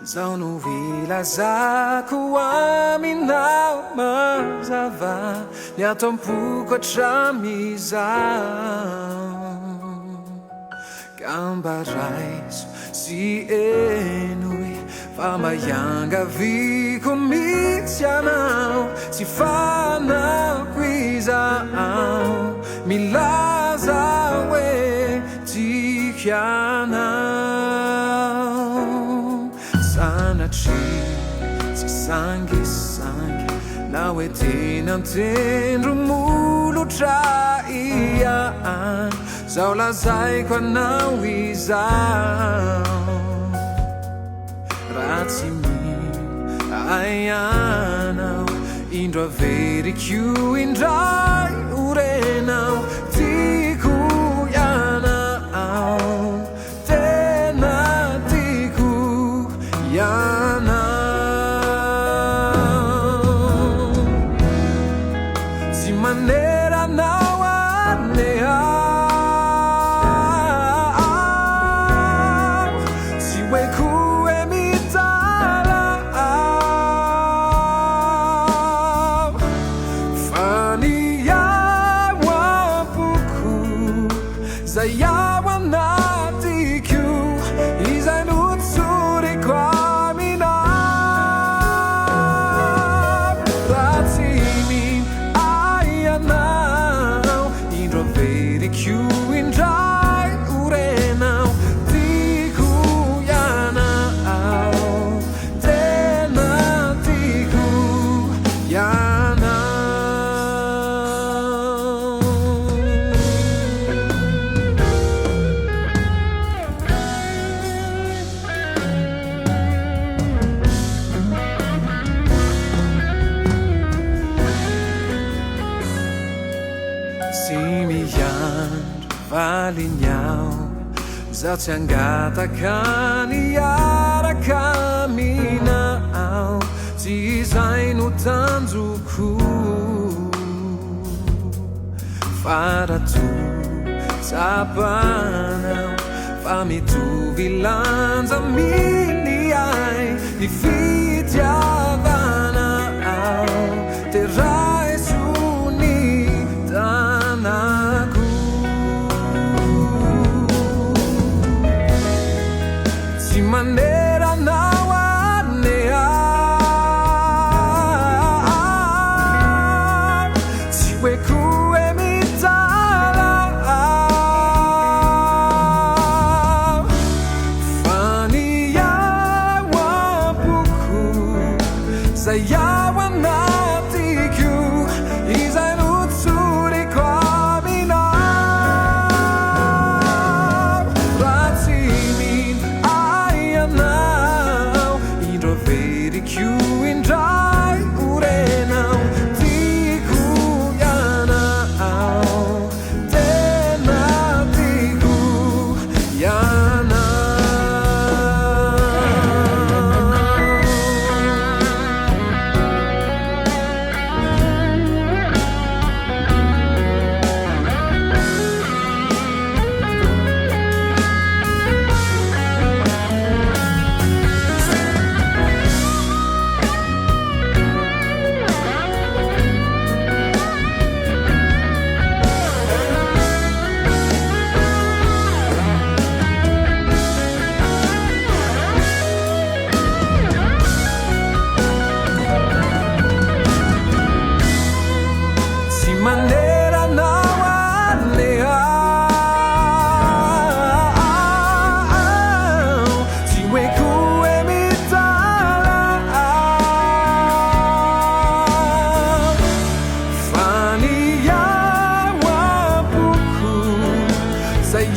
Zao no vilazako aminao mazava ny ataom-poko hatramizao gamba raiso sy enoe fa maiangaviko mitsy anao tsy fanako izao milaza hoe tianao sanatria tsy sangisangy na hoe tena mitendro molotra iany zao lazaiko anao izao raha tsy mino ianao indro averiko indray orenao tiako ianao tena tiako ianao tsy maneranao aneha zay ao anatiko izay notsoriko aminao raha tsy mino ianao indro averiko indray orenao tiako ianao tena tiako ianao miandro valinyao zaho tsy angataka niaraka aminao tsy izay no tanjoko faratotsapanao fa mitovy lanja miniay ny fitiavanao teraiso ny tanako tsy maneranao aneha tsy hoeko hoe mitala fa ny ao am-poko zay ao anatiko izay notsoriko aminao raha tsy mino ianao indro averiko indray orenao tiako ianao tena tiako ianao maneranao aneha tsy hoeko hoe mitala fa ny ao am-poko zay